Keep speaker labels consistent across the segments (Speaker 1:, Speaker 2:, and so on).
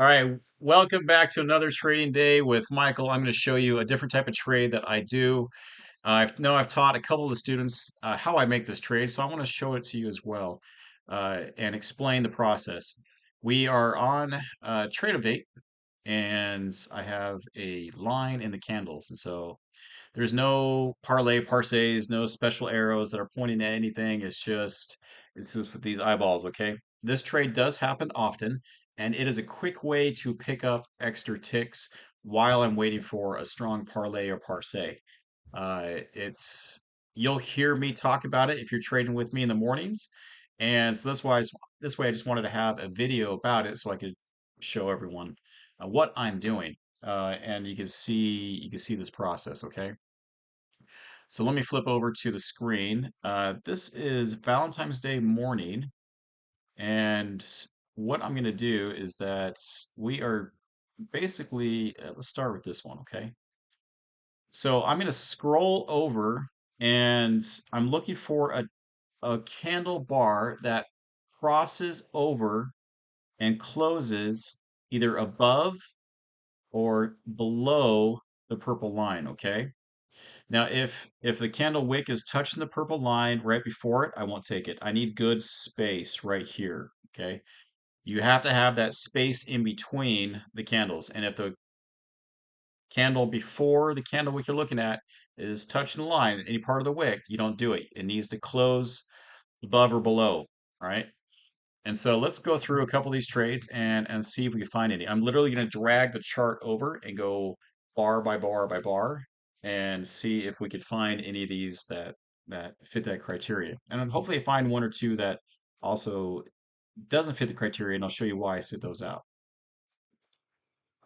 Speaker 1: All right, welcome back to another trading day with Michael. I'm going to show you a different type of trade that I do. I've taught a couple of the students how I make this trade, so I want to show it to you as well and explain the process. We are on Trade of 8, and I have a line in the candles, and so there's no parlay, parses, no special arrows that are pointing at anything. It's just with these eyeballs, okay? This trade does happen often, and it is a quick way to pick up extra ticks while I'm waiting for a strong parlay or parse. It's You'll hear me talk about it if you're trading with me in the mornings, and so this way I just wanted to have a video about it so I could show everyone what I'm doing, and you can see this process, okay? So let me flip over to the screen. This is Valentine's Day morning, and what I'm going to do is that we are basically, let's start with this one, okay? So I'm going to scroll over and I'm looking for a candle bar that crosses over and closes either above or below the purple line, okay? Now, if the candle wick is touching the purple line right before it, I won't take it. I need good space right here. Okay. You have to have that space in between the candles. And if the candle before the candle wick you're looking at is touching the line, any part of the wick, you don't do it. It needs to close above or below. All right. And so let's go through a couple of these trades and see if we can find any. I'm literally going to drag the chart over and go bar by bar by bar and see if we could find any of these that fit that criteria. And then hopefully find one or two that also doesn't fit the criteria, and I'll show you why I sit those out.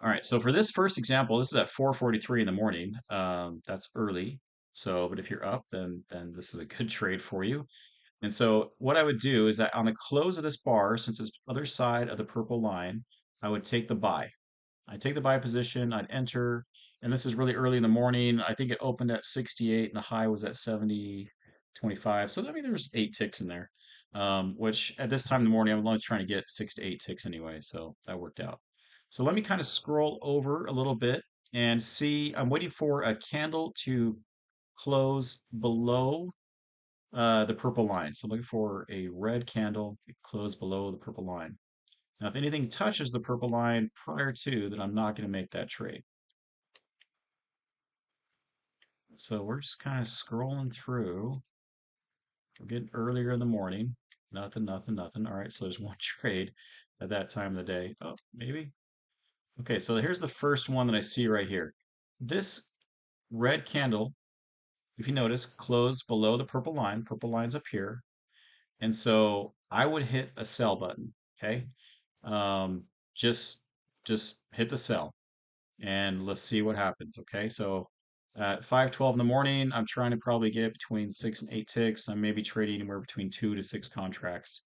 Speaker 1: All right, so for this first example, this is at 4:43 in the morning. That's early. So, but if you're up, then this is a good trade for you. And so what I would do is that on the close of this bar, since it's other side of the purple line, I would take the buy. I'd take the buy position, I'd enter, and this is really early in the morning. I think it opened at 68 and the high was at 70.25. So I mean there's 8 ticks in there. Which at this time in the morning, I'm only trying to get 6 to 8 ticks anyway, so that worked out. So let me kind of scroll over a little bit and see. I'm waiting for a candle to close below the purple line. So I'm looking for a red candle to close below the purple line. Now, if anything touches the purple line prior to, then I'm not going to make that trade. So we're just kind of scrolling through. We're getting earlier in the morning. Nothing, nothing, nothing. All right, so there's one trade at that time of the day. Oh, maybe. Okay, so here's the first one that I see right here. This red candle, if you notice, closed below the purple line. Purple line's up here. And so I would hit a sell button. Okay. Um, just just hit the sell and let's see what happens. Okay, so at 5:12 in the morning, I'm trying to probably get between 6 and 8 ticks. I'm maybe trading anywhere between 2 to 6 contracts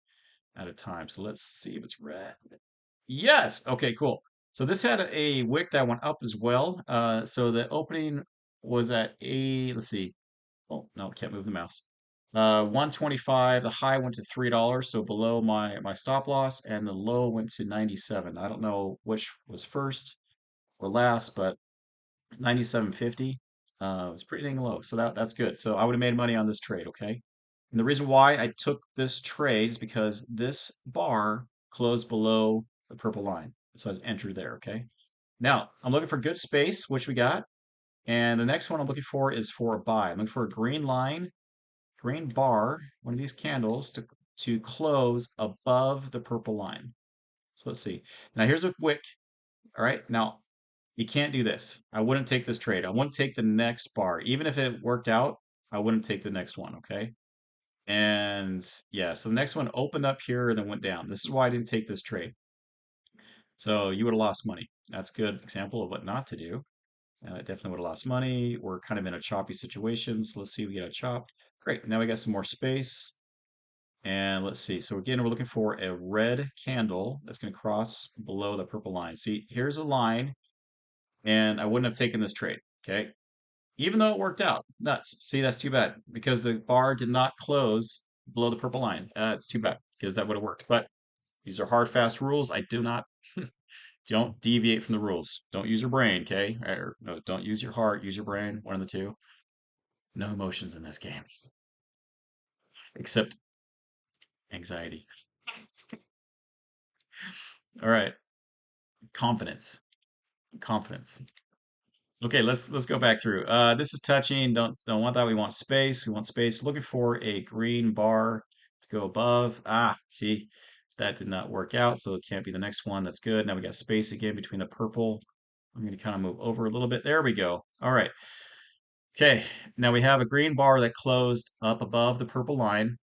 Speaker 1: at a time. So let's see if it's red. Yes. Okay, cool. So this had a wick that went up as well. So the opening was at let's see. Oh, no, can't move the mouse. 125. The high went to $3, so below my stop loss, and the low went to 97. I don't know which was first or last, but 97.50 was pretty dang low. So that's good. So I would have made money on this trade, okay? And the reason why I took this trade is because this bar closed below the purple line. So I was entered there, okay? Now, I'm looking for good space, which we got. And the next one I'm looking for is for a buy. I'm looking for a green line, green bar, one of these candles to close above the purple line. So let's see. Now here's a wick. All right. Now you can't do this. I wouldn't take this trade. I wouldn't take the next bar. Even if it worked out, I wouldn't take the next one. Okay. And yeah, so the next one opened up here and then went down. This is why I didn't take this trade. So you would have lost money. That's a good example of what not to do. Definitely would have lost money. We're kind of in a choppy situation. So let's see if we get a chop. Great. Now we got some more space. And let's see. So again, we're looking for a red candle that's going to cross below the purple line. See, here's a line, and I wouldn't have taken this trade. Okay. Even though it worked out. Nuts. See, that's too bad because the bar did not close below the purple line. It's too bad because that would have worked. But these are hard, fast rules. I do not Don't deviate from the rules. Don't use your brain, okay? Or no, don't use your heart. Use your brain. One of the two. No emotions in this game, except anxiety. All right, confidence. Confidence. Okay, let's go back through. This is touching. Don't want that. We want space. We want space. Looking for a green bar to go above. Ah, see, that did not work out, so it can't be the next one. That's good. Now we got space again between the purple. I'm going to kind of move over a little bit. There we go. All right. Okay. Now we have a green bar that closed up above the purple line.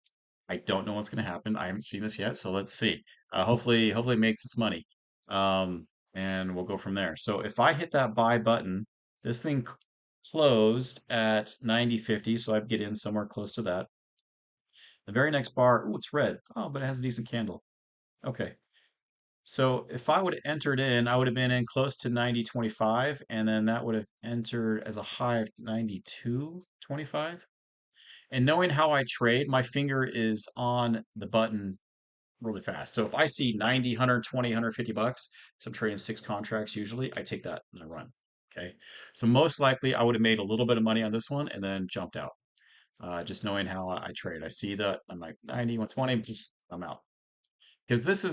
Speaker 1: I don't know what's going to happen. I haven't seen this yet, so let's see. Hopefully it makes its money. And we'll go from there. So if I hit that buy button, this thing closed at 90.50, so I'd get in somewhere close to that. The very next bar, oh, it's red. Oh, but it has a decent candle. Okay. So if I would have entered in, I would have been in close to 90.25, and then that would have entered as a high of 92.25. And knowing how I trade, my finger is on the button really fast. So if I see 90, 120, 150 bucks, so I'm trading six contracts usually, I take that and I run. Okay. So most likely I would have made a little bit of money on this one and then jumped out. Just knowing how I trade. I see that I'm like 90, 120, I'm out. Because this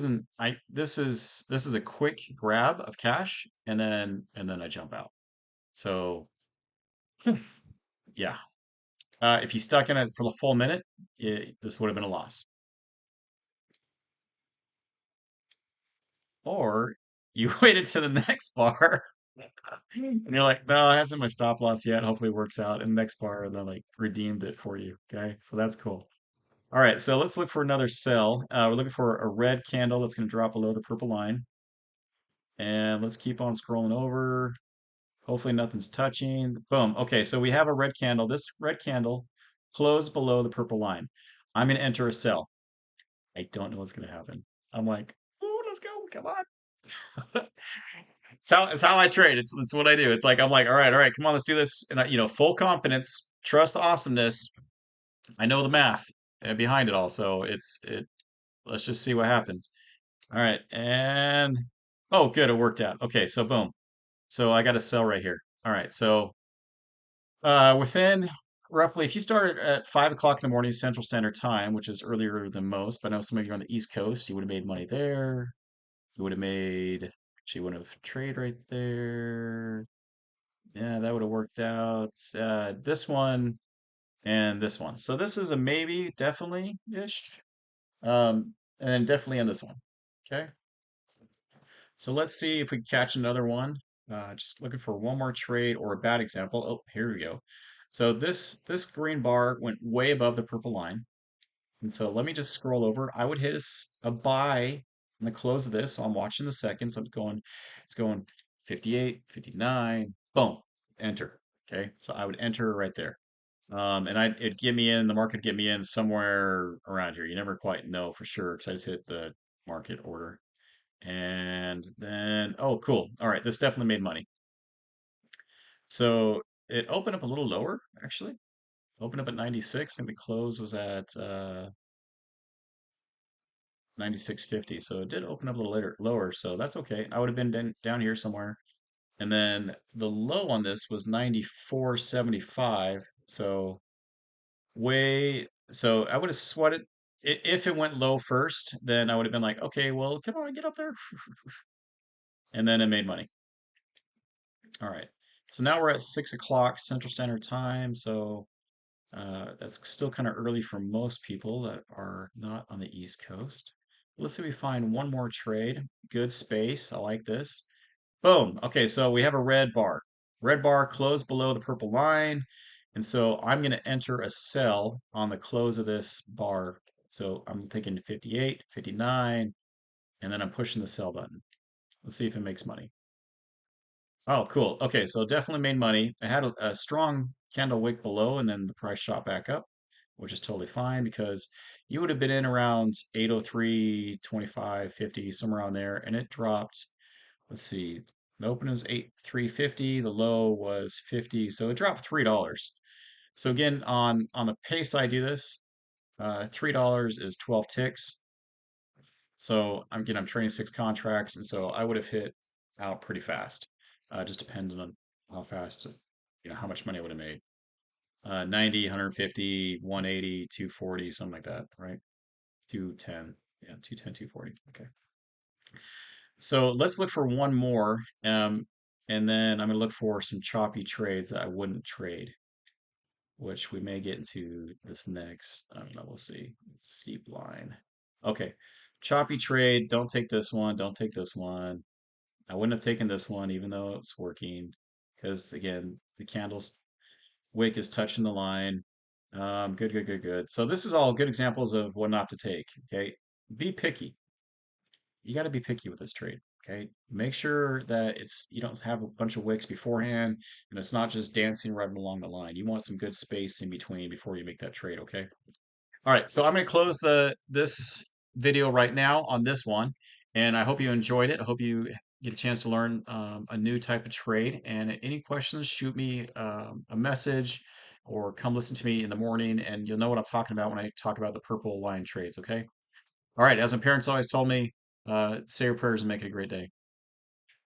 Speaker 1: is a quick grab of cash and then I jump out. So yeah. If you stuck in it for the full minute, this would have been a loss. Or you waited to the next bar and you're like, no, it hasn't my stop loss yet. Hopefully it works out. And the next bar, and then like redeemed it for you. Okay. So that's cool. All right. So let's look for another sell. We're looking for a red candle that's going to drop below the purple line. And let's keep on scrolling over. Hopefully nothing's touching. Boom. Okay. So we have a red candle. This red candle closed below the purple line. I'm going to enter a sell. I don't know what's going to happen. I'm like, oh, let's go. Come on. It's how I trade. It's what I do. It's like I'm like, all right, come on, let's do this. And full confidence, trust the awesomeness. I know the math behind it all, so it. Let's just see what happens. All right, and oh, good, it worked out. Okay, so boom. So I got a sell right here. All right, so within roughly, if you start at 5 o'clock in the morning Central Standard Time, which is earlier than most, but I know some of you are on the East Coast, you would have made money there. You would have made. She would have trade right there. Yeah, that would have worked out. This one and this one. So this is a maybe, definitely ish. And then definitely on this one. Okay. So let's see if we can catch another one. Just looking for one more trade or a bad example. Oh, here we go. So this green bar went way above the purple line. And so let me just scroll over. I would hit a buy in the close of this. So I'm watching the seconds. So it's going 58, 59, boom, enter. Okay. So I would enter right there. And it'd get me in, the market would get me in somewhere around here. You never quite know for sure because I just hit the market order. And then, oh, cool. All right. This definitely made money. So it opened up a little lower, actually. Opened up at 96. I think the close was at 96.50. So it did open up a little later, lower. So that's okay. I would have been down here somewhere. And then the low on this was 94.75. So I would have sweated. If it went low first, then I would have been like, okay, well, come on, get up there. And then it made money. All right. So now we're at 6 o'clock Central Standard Time. So that's still kind of early for most people that are not on the East Coast. Let's see if we find one more trade. Good space. I like this. Boom. Okay, so we have a red bar. Red bar closed below the purple line. And so I'm going to enter a sell on the close of this bar. So I'm thinking 58, 59, and then I'm pushing the sell button. Let's see if it makes money. Oh, cool. Okay, so definitely made money. I had a strong candle wick below, and then the price shot back up, which is totally fine because you would have been in around 803, 25, 50, somewhere around there, and it dropped. Let's see, the open was 8,350, the low was 50, so it dropped $3. So again, on the pace I do this, $3 is 12 ticks. So I'm trading six contracts, and so I would have hit out pretty fast. Just depending on how fast, how much money I would have made. 90, 150, 180, 240, something like that, right? 210. Yeah, 210, 240. Okay. So let's look for one more. And then I'm going to look for some choppy trades that I wouldn't trade, which we may get into this next. I don't know. We'll see. It's steep line. Okay. Choppy trade. Don't take this one. Don't take this one. I wouldn't have taken this one, even though it's working, because again, the candle's wick is touching the line. Good, good, good, good. So this is all good examples of what not to take. Okay. Be picky. You got to be picky with this trade. Okay. Make sure that you don't have a bunch of wicks beforehand and it's not just dancing right along the line. You want some good space in between before you make that trade. Okay. All right, so I'm going to close the this video right now on this one, and I hope you enjoyed it. I hope you get a chance to learn a new type of trade. And any questions, shoot me a message or come listen to me in the morning, and you'll know what I'm talking about when I talk about the purple line trades. Okay. All right. As my parents always told me, say your prayers and make it a great day.